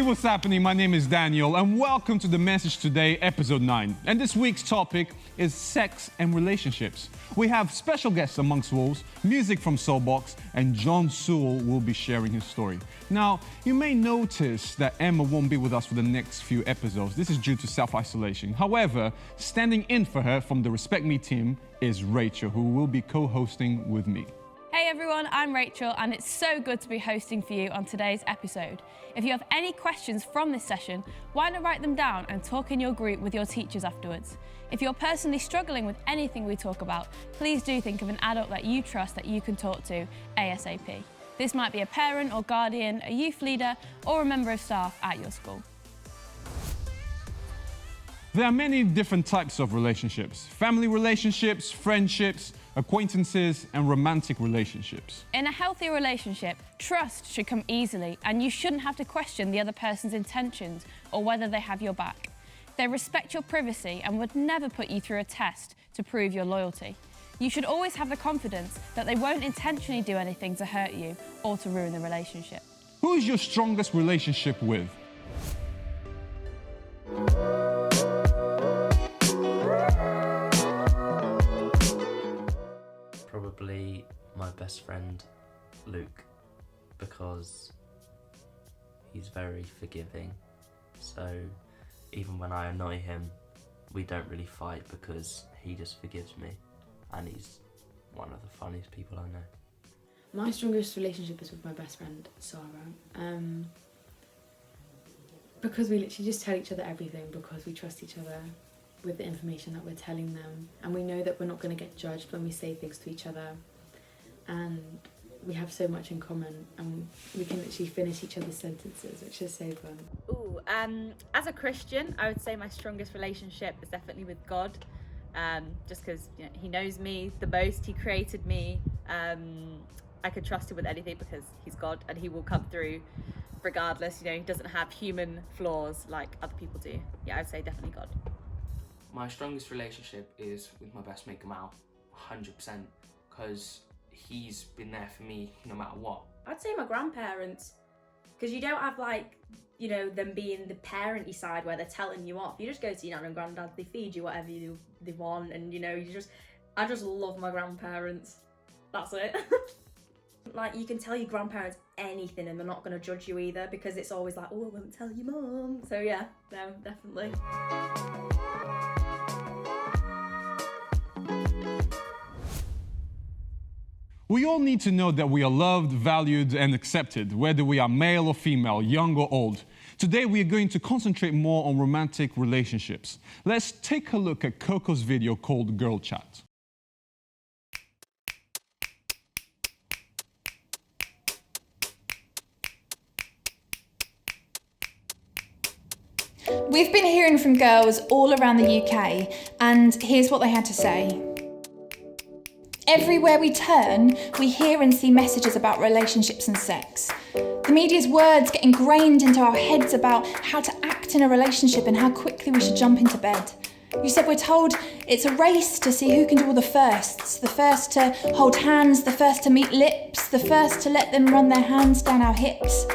Hey, what's happening? My name is Daniel, and welcome to The Message Today, episode 9. And this week's topic is sex and relationships. We have special guests amongst wolves, music from Soulbox, and John Sewell will be sharing his story. Now, you may notice that Emma won't be with us for the next few episodes. This is due to self-isolation. However, standing in for her from the Respect Me team is Rachel, who will be co-hosting with me. Hey everyone, I'm Rachel and it's so good to be hosting for you on today's episode. If you have any questions from this session, why not write them down and talk in your group with your teachers afterwards. If you're personally struggling with anything we talk about, please do think of an adult that you trust that you can talk to ASAP. This might be a parent or guardian, a youth leader, or a member of staff at your school. There are many different types of relationships: family relationships, friendships, acquaintances, and romantic relationships. In a healthy relationship, trust should come easily and you shouldn't have to question the other person's intentions or whether they have your back. They respect your privacy and would never put you through a test to prove your loyalty. You should always have the confidence that they won't intentionally do anything to hurt you or to ruin the relationship. Who is your strongest relationship with? Probably my best friend, Luke, because he's very forgiving. So even when I annoy him, we don't really fight because he just forgives me, and he's one of the funniest people I know. My strongest relationship is with my best friend, Sarah. Because we literally just tell each other everything, because we trust each other with the information that we're telling them, and we know that we're not going to get judged when we say things to each other, and we have so much in common and we can literally finish each other's sentences, which is so fun. Ooh, as a Christian, I would say my strongest relationship is definitely with God, just because He knows me the most, He created me. I could trust Him with anything because He's God and He will come through regardless. He doesn't have human flaws like other people do. Yeah, I'd say definitely God. My strongest relationship is with my best mate Gamal, 100%, because he's been there for me no matter what. I'd say my grandparents, because you don't have them being the parenty side where they're telling you off. You just go to your nan and granddad, they feed you whatever they want, and I just love my grandparents. That's it. Like, you can tell your grandparents anything and they're not going to judge you either, because it's always like, oh, I won't tell your mum. So yeah, no, definitely. We all need to know that we are loved, valued, and accepted, whether we are male or female, young or old. Today, we are going to concentrate more on romantic relationships. Let's take a look at Coco's video called Girl Chat. We've been hearing from girls all around the UK, and here's what they had to say. Everywhere we turn, we hear and see messages about relationships and sex. The media's words get ingrained into our heads about how to act in a relationship and how quickly we should jump into bed. You said we're told it's a race to see who can do all the first to hold hands, the first to meet lips, the first to let them run their hands down our hips.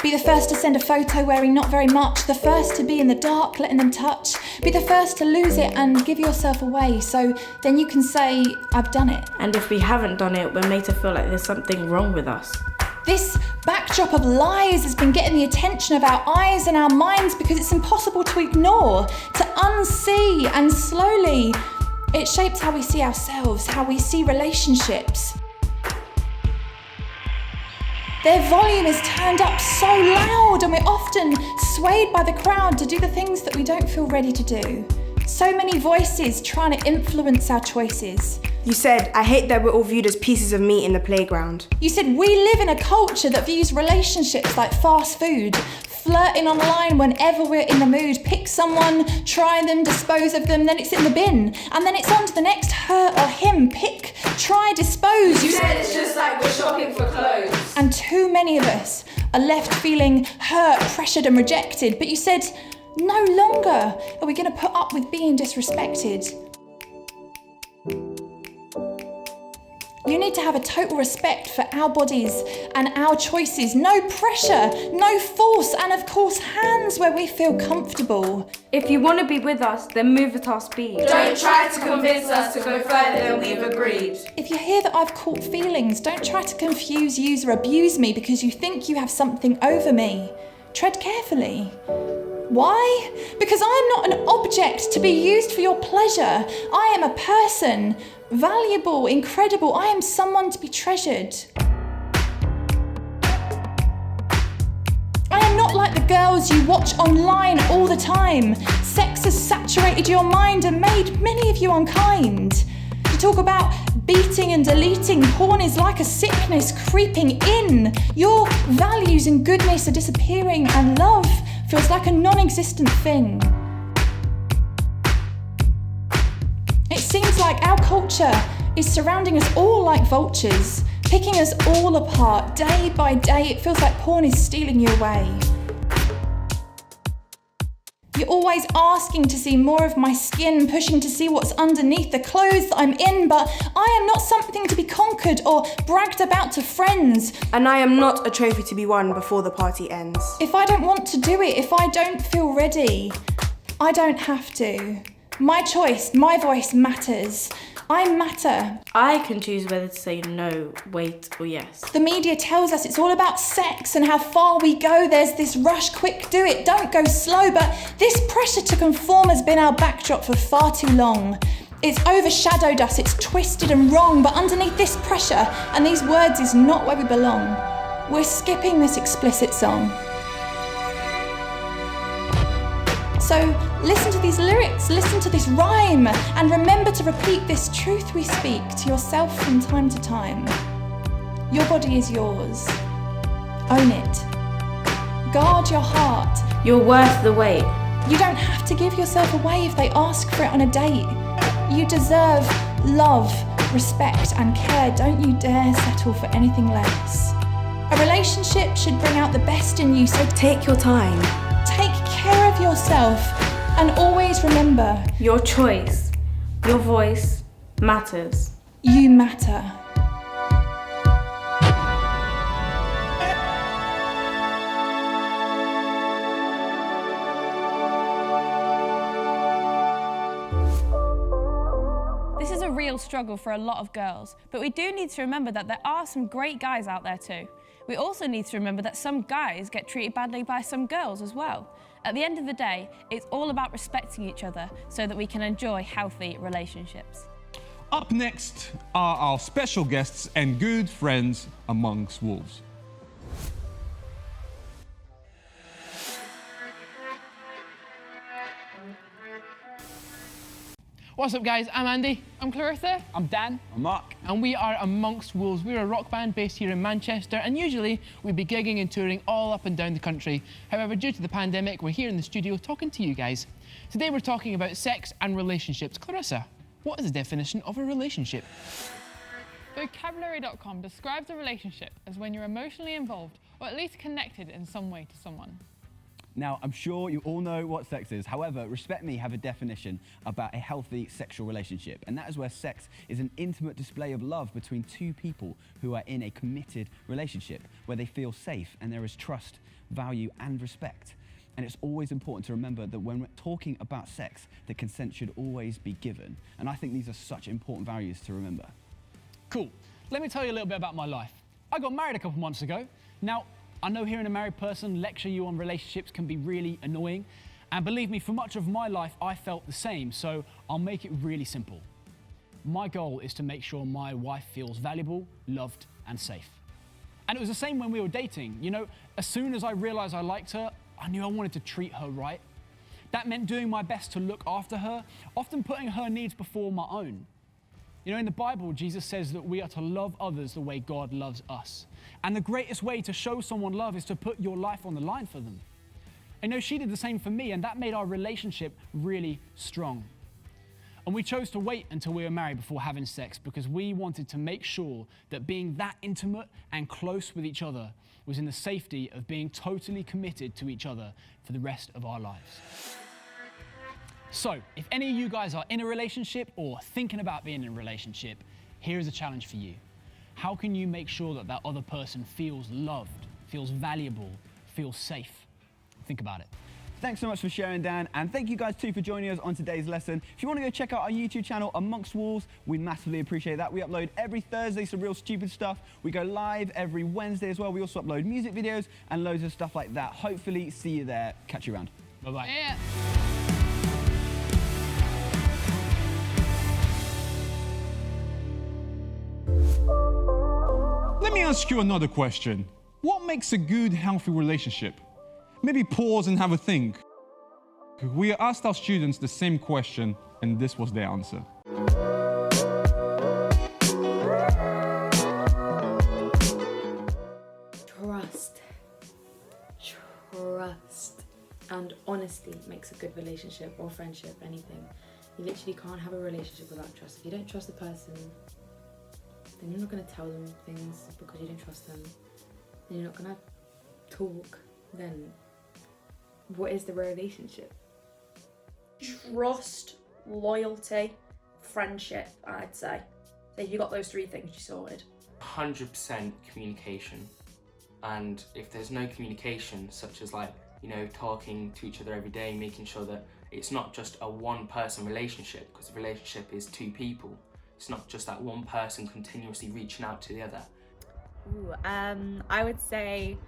Be the first to send a photo wearing not very much, the first to be in the dark, letting them touch. Be the first to lose it and give yourself away, so then you can say, I've done it. And if we haven't done it, we're made to feel like there's something wrong with us. This backdrop of lies has been getting the attention of our eyes and our minds because it's impossible to ignore, to unsee, and slowly it shapes how we see ourselves, how we see relationships. Their volume is turned up so loud and we're often swayed by the crowd to do the things that we don't feel ready to do. So many voices trying to influence our choices. You said, I hate that we're all viewed as pieces of meat in the playground. You said, we live in a culture that views relationships like fast food, flirting online whenever we're in the mood, pick someone, try them, dispose of them, then it's in the bin, and then it's on to the next her or him, pick, try, dispose. You said it's just like we're shopping for clothes. And too many of us are left feeling hurt, pressured and rejected, but you said, no longer are we going to put up with being disrespected. You need to have a total respect for our bodies and our choices. No pressure, no force, and of course hands where we feel comfortable. If you want to be with us, then move at our speed. Don't try to convince us to go further than we've agreed. If you hear that I've caught feelings, don't try to confuse, use or abuse me because you think you have something over me. Tread carefully. Why? Because I am not an object to be used for your pleasure. I am a person, valuable, incredible. I am someone to be treasured. I am not like the girls you watch online all the time. Sex has saturated your mind and made many of you unkind. You talk about beating and deleting. Porn is like a sickness creeping in. Your values and goodness are disappearing, and love feels like a non-existent thing. It seems like our culture is surrounding us all like vultures, picking us all apart day by day. It feels like porn is stealing you away. You're always asking to see more of my skin, pushing to see what's underneath the clothes that I'm in, but I am not something to be conquered or bragged about to friends. And I am not a trophy to be won before the party ends. If I don't want to do it, if I don't feel ready, I don't have to. My choice, my voice matters. I matter. I can choose whether to say no, wait, or yes. The media tells us it's all about sex and how far we go. There's this rush, quick, do it, don't go slow. But this pressure to conform has been our backdrop for far too long. It's overshadowed us, it's twisted and wrong. But underneath this pressure and these words is not where we belong. We're skipping this explicit song. So listen to these lyrics, listen to this rhyme, and remember to repeat this truth we speak to yourself from time to time. Your body is yours. Own it. Guard your heart. You're worth the wait. You don't have to give yourself away if they ask for it on a date. You deserve love, respect, and care. Don't you dare settle for anything less. A relationship should bring out the best in you, so Take your time. take care of yourself and always remember, Your choice, your voice matters. you matter. This is a real struggle for a lot of girls, but we do need to remember that there are some great guys out there too. We also need to remember that some guys get treated badly by some girls as well. At the end of the day, it's all about respecting each other so that we can enjoy healthy relationships. Up next are our special guests and good friends amongst wolves. What's up guys, I'm Andy. I'm Clarissa. I'm Dan. I'm Mark. And we are Amongst Wolves. We're a rock band based here in Manchester, and usually we'd be gigging and touring all up and down the country. However, due to the pandemic, we're here in the studio talking to you guys. Today we're talking about sex and relationships. Clarissa, what is the definition of a relationship? Vocabulary.com describes a relationship as when you're emotionally involved or at least connected in some way to someone. Now, I'm sure you all know what sex is. However, Respect Me have a definition about a healthy sexual relationship, and that is where sex is an intimate display of love between two people who are in a committed relationship, where they feel safe and there is trust, value, and respect. And it's always important to remember that when we're talking about sex, the consent should always be given. And I think these are such important values to remember. Cool. Let me tell you a little bit about my life. I got married a couple months ago. Now, I know hearing a married person lecture you on relationships can be really annoying. And believe me, for much of my life, I felt the same. So I'll make it really simple. My goal is to make sure my wife feels valuable, loved, and safe. And it was the same when we were dating. You know, as soon as I realized I liked her, I knew I wanted to treat her right. That meant doing my best to look after her, often putting her needs before my own. You know, in the Bible, Jesus says that we are to love others the way God loves us. And the greatest way to show someone love is to put your life on the line for them. I know she did the same for me, and that made our relationship really strong. And we chose to wait until we were married before having sex because we wanted to make sure that being that intimate and close with each other was in the safety of being totally committed to each other for the rest of our lives. So, if any of you guys are in a relationship or thinking about being in a relationship, here is a challenge for you. how can you make sure that that other person feels loved, feels valuable, feels safe? Think about it. Thanks so much for sharing, Dan, and thank you guys too for joining us on today's lesson. If you want to go check out our YouTube channel, Amongst Wolves, we'd massively appreciate that. We upload every Thursday some real stupid stuff. We go live every Wednesday as well. We also upload music videos and loads of stuff like that. Hopefully see you there. Catch you around. Bye-bye. Yeah. Let me ask you another question. What makes a good, healthy relationship? Maybe pause and have a think. We asked our students the same question, and this was their answer. Trust and honesty makes a good relationship or friendship, anything. You literally can't have a relationship without trust. If you don't trust the person, then you're not going to tell them things because you don't trust them. Then you're not going to talk. Then what is the relationship? Trust, loyalty, friendship, I'd say. So if you got those three things, you sorted. 100% communication. And if there's no communication, such as like, you know, talking to each other every day, making sure that it's not just a one-person relationship, because the relationship is two people. It's not just that one person continuously reaching out to the other. Ooh, I would say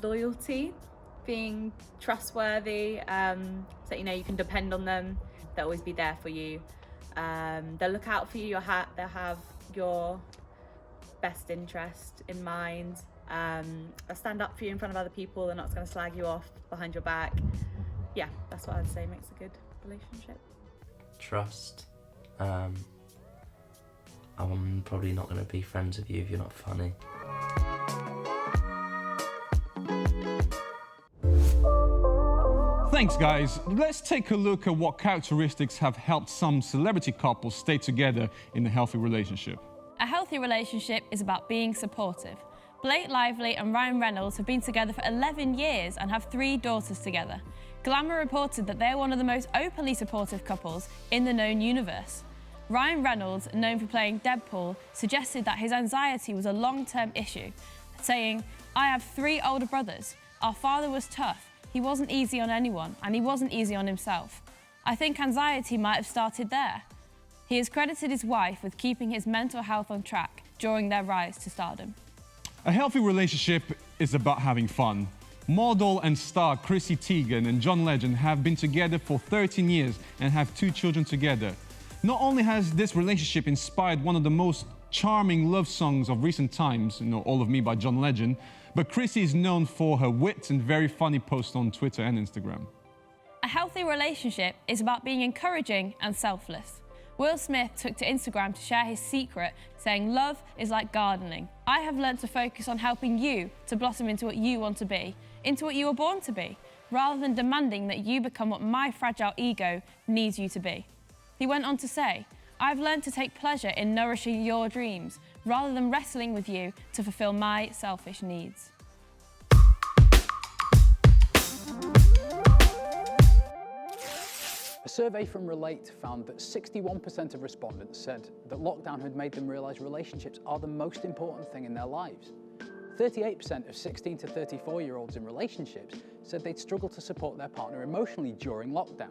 loyalty, being trustworthy, so you know you can depend on them. They'll always be there for you. They'll look out for you. They'll have your best interest in mind. They'll stand up for you in front of other people. They're not going to slag you off behind your back. Yeah, that's what I'd say makes a good relationship. Trust. I'm probably not going to be friends with you if you're not funny. Thanks, guys. Let's take a look at what characteristics have helped some celebrity couples stay together in a healthy relationship. A healthy relationship is about being supportive. Blake Lively and Ryan Reynolds have been together for 11 years and have 3 daughters together. Glamour reported that they're one of the most openly supportive couples in the known universe. Ryan Reynolds, known for playing Deadpool, suggested that his anxiety was a long-term issue, saying, "I have 3 older brothers. Our father was tough. He wasn't easy on anyone, and he wasn't easy on himself. I think anxiety might have started there." He has credited his wife with keeping his mental health on track during their rise to stardom. A healthy relationship is about having fun. Model and star Chrissy Teigen and John Legend have been together for 13 years and have 2 children together. Not only has this relationship inspired one of the most charming love songs of recent times, you know, All of Me by John Legend, but Chrissy is known for her wit and very funny posts on Twitter and Instagram. A healthy relationship is about being encouraging and selfless. Will Smith took to Instagram to share his secret, saying, "Love is like gardening. I have learnt to focus on helping you to blossom into what you want to be, into what you were born to be, rather than demanding that you become what my fragile ego needs you to be." He went on to say, "I've learned to take pleasure in nourishing your dreams, rather than wrestling with you to fulfill my selfish needs." A survey from Relate found that 61% of respondents said that lockdown had made them realise relationships are the most important thing in their lives. 38% of 16 to 34-year-olds in relationships said they'd struggle to support their partner emotionally during lockdown.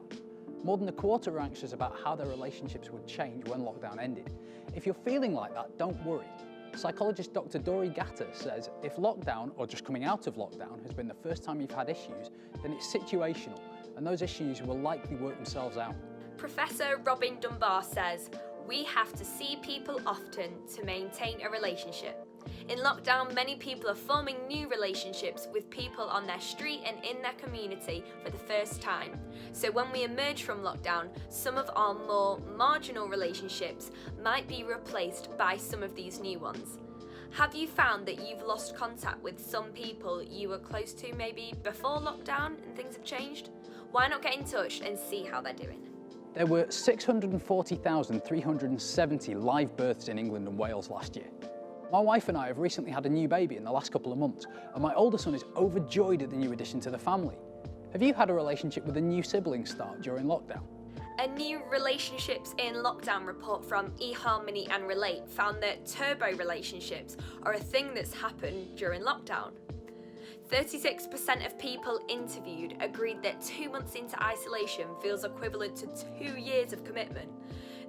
More than a quarter were anxious about how their relationships would change when lockdown ended. If you're feeling like that, don't worry. Psychologist Dr. Dori Gatter says if lockdown, or just coming out of lockdown, has been the first time you've had issues, then it's situational, and those issues will likely work themselves out. Professor Robin Dunbar says, "We have to see people often to maintain a relationship. In lockdown, many people are forming new relationships with people on their street and in their community for the first time. So when we emerge from lockdown, some of our more marginal relationships might be replaced by some of these new ones." Have you found that you've lost contact with some people you were close to maybe before lockdown and things have changed? Why not get in touch and see how they're doing? There were 640,370 live births in England and Wales last year. My wife and I have recently had a new baby in the last couple of months, and my older son is overjoyed at the new addition to the family. Have you had a relationship with a new sibling start during lockdown? A new Relationships in Lockdown report from eHarmony and Relate found that turbo relationships are a thing that's happened during lockdown. 36% of people interviewed agreed that 2 months into isolation feels equivalent to 2 years of commitment.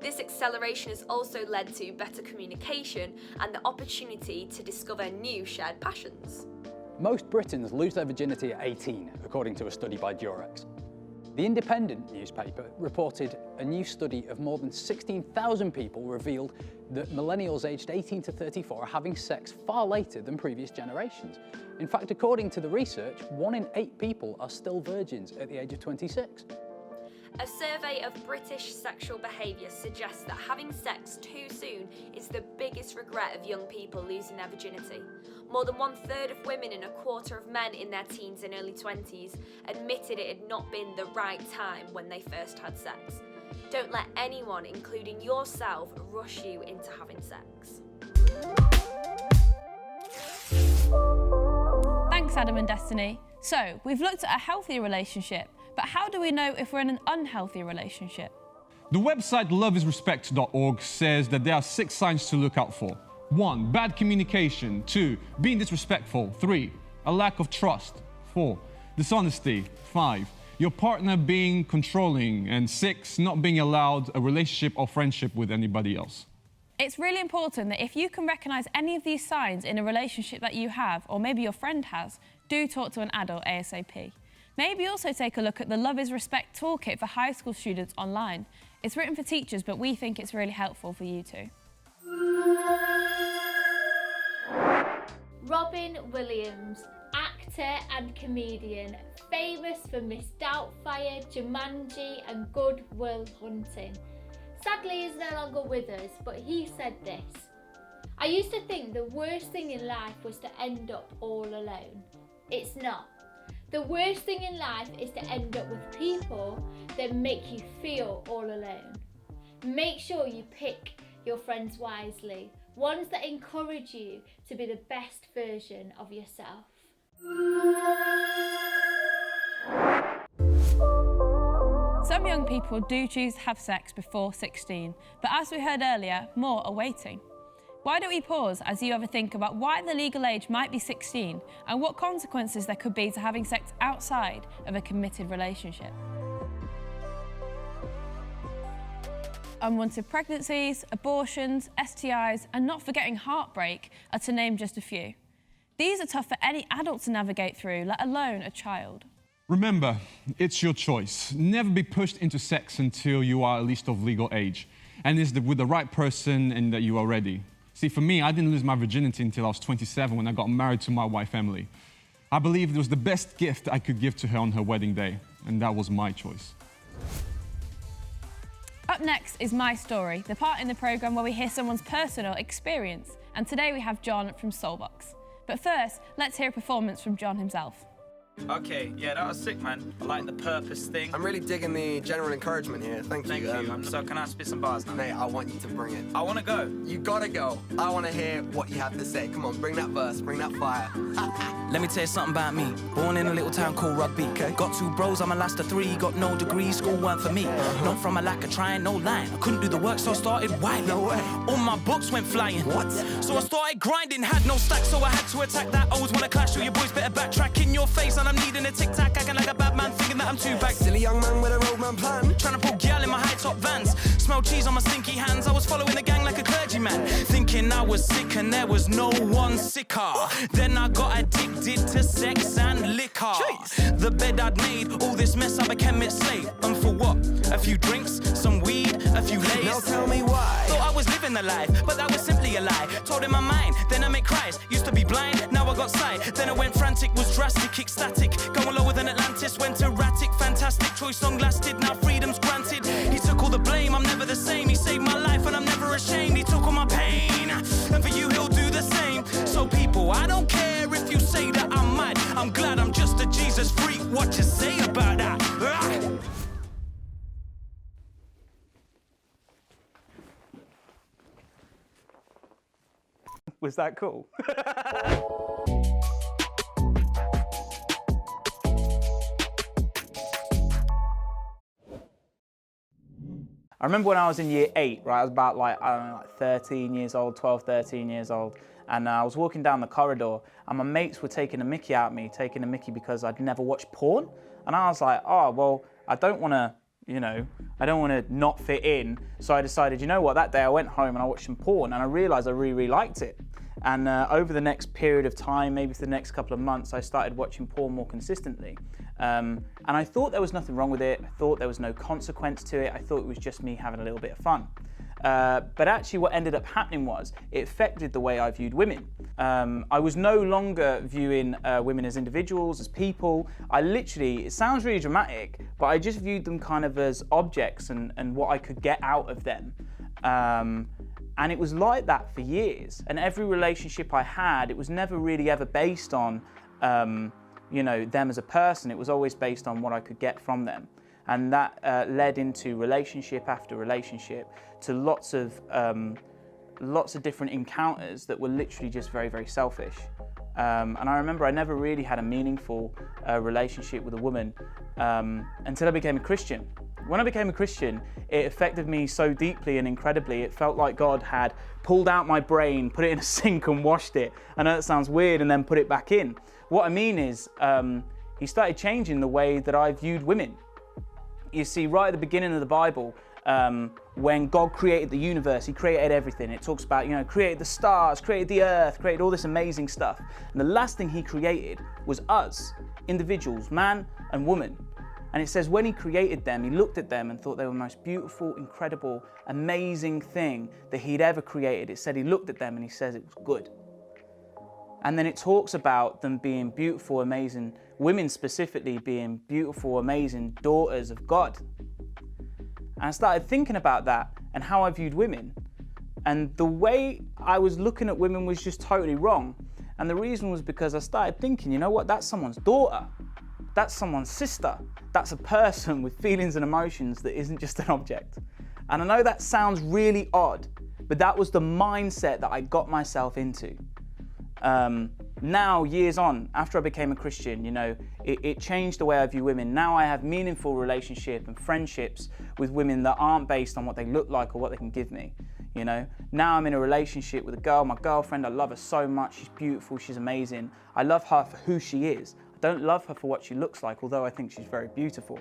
This acceleration has also led to better communication and the opportunity to discover new shared passions. Most Britons lose their virginity at 18, according to a study by Durex. The Independent newspaper reported a new study of more than 16,000 people revealed that millennials aged 18 to 34 are having sex far later than previous generations. In fact, according to the research, 1 in 8 people are still virgins at the age of 26. A survey of British sexual behaviour suggests that having sex too soon is the biggest regret of young people losing their virginity. More than 1/3 of women and 1/4 of men in their teens and early 20s admitted it had not been the right time when they first had sex. Don't let anyone, including yourself, rush you into having sex. Thanks, Adam and Destiny. So, we've looked at a healthy relationship, but how do we know if we're in an unhealthy relationship? The website loveisrespect.org says that there are 6 signs to look out for. 1. Bad communication. 2. Being disrespectful. 3. A lack of trust. 4. Dishonesty. 5. Your partner being controlling. And 6. Not being allowed a relationship or friendship with anybody else. It's really important that if you can recognise any of these signs in a relationship that you have, or maybe your friend has, do talk to an adult ASAP. Maybe also take a look at the Love is Respect toolkit for high school students online. It's written for teachers, but we think it's really helpful for you too. Robin Williams, actor and comedian, famous for Miss Doubtfire, Jumanji and Good Will Hunting. Sadly, he's no longer with us, but he said this: "I used to think the worst thing in life was to end up all alone. It's not. The worst thing in life is to end up with people that make you feel all alone. Make sure you pick your friends wisely, ones that encourage you to be the best version of yourself." Some young people do choose to have sex before 16, but as we heard earlier, more are waiting. Why don't we pause as you ever think about why the legal age might be 16 and what consequences there could be to having sex outside of a committed relationship. Unwanted pregnancies, abortions, STIs, and not forgetting heartbreak are to name just a few. These are tough for any adult to navigate through, let alone a child. Remember, it's your choice. Never be pushed into sex until you are at least of legal age, and it's with the right person and that you are ready. See, for me, I didn't lose my virginity until I was 27 when I got married to my wife, Emily. I believed it was the best gift I could give to her on her wedding day, and that was my choice. Up next is My Story, the part in the programme where we hear someone's personal experience. And today we have John from Soulbox. But first, let's hear a performance from John himself. Okay, yeah, that was sick, man. I like the purpose thing. I'm really digging the general encouragement here. Thank you. So can I spit some bars now? Mate, I want you to bring it. I want to go. You gotta go. I want to hear what you have to say. Come on, bring that verse, bring that fire. Let me tell you something about me. Born in a little town called Rugby. Okay. Got 2 bros, I'm a last of 3. Got no degree, school weren't for me. Not from a lack of trying, no lying. I couldn't do the work, so I started whining. No way. All my books went flying. What? So I started grinding, had no stack, so I had to attack that. Always wanna clash with your boys, better backtrack in your face, and I'm needing a tic-tac. Acting like a bad man, thinking that I'm too back. Silly young man with a roadman plan. Trying to pull gal in my high-top Vans. Smell cheese on my stinky hands. I was following the gang like a clergyman, thinking I was sick and there was no one sicker. Then I got addicted to sex and liquor. Jeez. The bed I'd made, all this mess, I became its slave. And for what? A few drinks, some weed, a few lays. Now tell me why. Thought I was living the life, but that was simply a lie. Told in my mind, then I made cries. Used to be blind, now I got sight. Then I went frantic, was drastic, ecstatic. Going lower than Atlantis, went erratic, fantastic. Choice long lasted, now freedom's granted. He took all the blame, I'm never the same. He saved my life and I'm never ashamed. He took all my pain, and for you he'll do the same. So people, I don't care if you say that I'm mad. I'm glad I'm just a Jesus freak. What you say about that? Was that cool? I remember when I was in year 8, right, I was about like, I don't know, like 13 years old, 12, 13 years old, and I was walking down the corridor and my mates were taking a mickey out of me, taking a mickey because I'd never watched porn. And I was like, oh, well, I don't want to, you know, I don't want to not fit in. So I decided, you know what, that day I went home and I watched some porn and I realized I really, really liked it. And over the next period of time, maybe for the next couple of months, I started watching porn more consistently. And I thought there was nothing wrong with it. I thought there was no consequence to it. I thought it was just me having a little bit of fun. But actually what ended up happening was it affected the way I viewed women. I was no longer viewing women as individuals, as people. I literally, it sounds really dramatic, but I just viewed them kind of as objects and what I could get out of them. And it was like that for years. And every relationship I had, it was never really ever based on, you know, them as a person. It was always based on what I could get from them. And that led into relationship after relationship to lots of different encounters that were literally just very, very selfish. And I remember I never really had a meaningful relationship with a woman until I became a Christian. When I became a Christian, it affected me so deeply and incredibly. It felt like God had pulled out my brain, put it in a sink and washed it. I know that sounds weird, and then put it back in. What I mean is, he started changing the way that I viewed women. You see, right at the beginning of the Bible, when God created the universe, he created everything. It talks about, you know, created the stars, created the earth, created all this amazing stuff. And the last thing he created was us, individuals, man and woman. And it says when he created them, he looked at them and thought they were the most beautiful, incredible, amazing thing that he'd ever created. It said he looked at them and he says it was good. And then it talks about them being beautiful, amazing, women specifically being beautiful, amazing daughters of God. And I started thinking about that and how I viewed women. And the way I was looking at women was just totally wrong. And the reason was because I started thinking, you know what, that's someone's daughter. That's someone's sister. That's a person with feelings and emotions that isn't just an object. And I know that sounds really odd, but that was the mindset that I got myself into. Now, years on, after I became a Christian, you know, it changed the way I view women. Now I have meaningful relationships and friendships with women that aren't based on what they look like or what they can give me. You know, now I'm in a relationship with a girl, my girlfriend. I love her so much. She's beautiful. She's amazing. I love her for who she is. I don't love her for what she looks like, although I think she's very beautiful.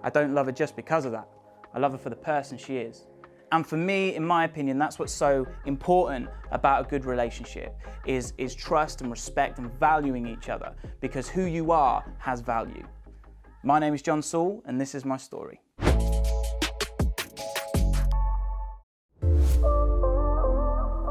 I don't love her just because of that. I love her for the person she is. And for me, in my opinion, that's what's so important about a good relationship is trust and respect and valuing each other, because who you are has value. My name is John Saul, and this is my story.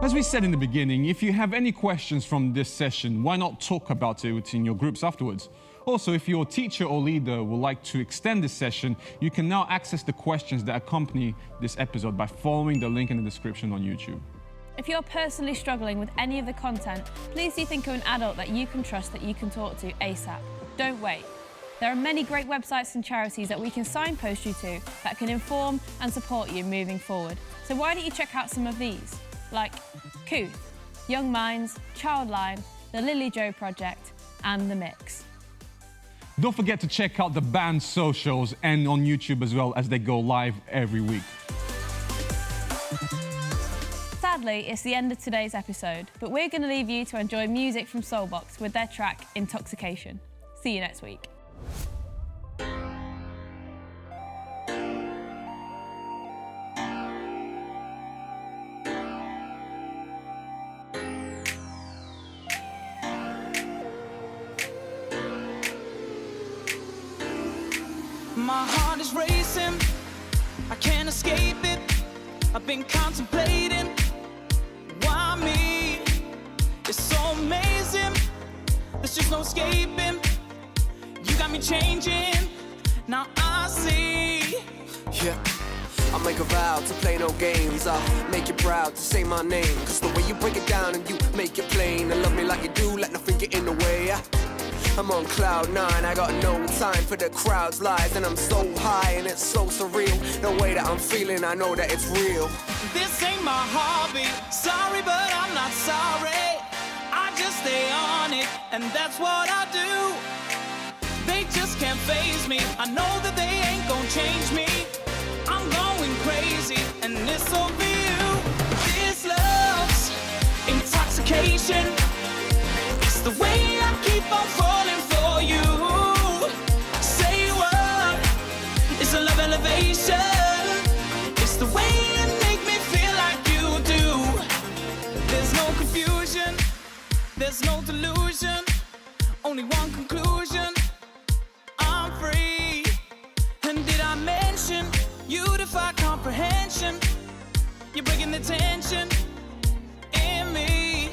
As we said in the beginning, if you have any questions from this session, why not talk about it in your groups afterwards? Also, if your teacher or leader would like to extend this session, you can now access the questions that accompany this episode by following the link in the description on YouTube. If you're personally struggling with any of the content, please do think of an adult that you can trust that you can talk to ASAP. Don't wait. There are many great websites and charities that we can signpost you to that can inform and support you moving forward. So why don't you check out some of these? Like Kooth, Young Minds, Childline, the Lily Joe Project, and The Mix. Don't forget to check out the band's socials and on YouTube as well, as they go live every week. Sadly, it's the end of today's episode, but we're going to leave you to enjoy music from Soulbox with their track Intoxication. See you next week. My heart is racing, I can't escape it. I've been contemplating, why me? It's so amazing, there's just no escaping. You got me changing, now I see. Yeah, I make a vow to play no games. I'll make you proud to say my name, cause the way you break it down and you make it plain, and love me like you do, let nothing get in the way. I'm on cloud 9, I got no time for the crowd's lies, and I'm so high and it's so surreal. The way that I'm feeling, I know that it's real. This ain't my hobby, sorry but I'm not sorry. I just stay on it, and that's what I do. They just can't faze me, I know that they ain't gonna change me. I'm going crazy. on falling for you. Say what? It's a love elevation. It's the way you make me feel like you do. There's no confusion, there's no delusion, only one conclusion. I'm free. And did I mention you defy comprehension? You're breaking the tension in me.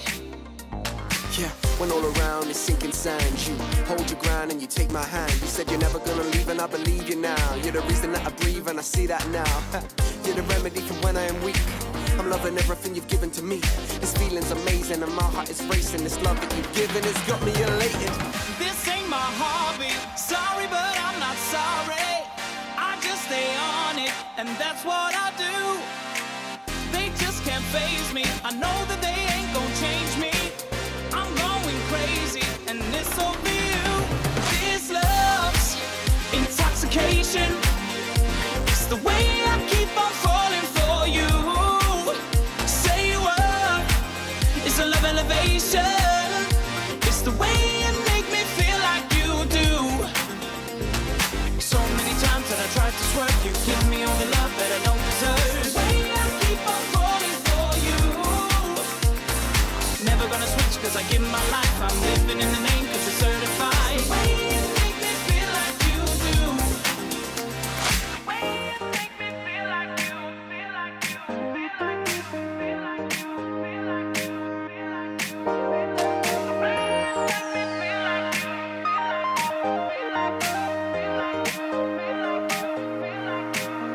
Yeah, when all around is sinking sand, you hold your ground and you take my hand. You said you're never gonna leave and I believe you now. You're the reason that I breathe and I see that now. You're the remedy for when I am weak. I'm loving everything you've given to me. This feeling's amazing and my heart is racing. This love that you've given has got me elated. This ain't my hobby. Sorry, but I'm not sorry. I just stay on it, and that's what I do. They just can't faze me. I know that they ain't gonna change me. I'm going crazy, and it's over you. This love's intoxication. It's the way I keep on falling for you. Say what? It's a love elevation. It's the way you make me feel like you do. So many times that I tried to swerve, you give me all the love that I don't deserve. It's the way I keep on falling for you. Never gonna switch cause I give my life. I'm living in the name cause it's certified. It's the way you make me feel like you do. The way you make me feel like you, feel like you, feel like you, feel like you, feel like you, feel like you, feel like you. The way you make me feel like you, feel like you, feel like you, feel like you, feel like you.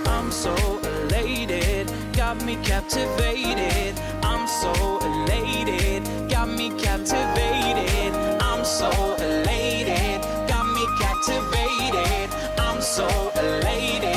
I'm so elated, got me captivated. I'm so elated, got me captivated. I'm so elated, got me captivated. I'm so elated.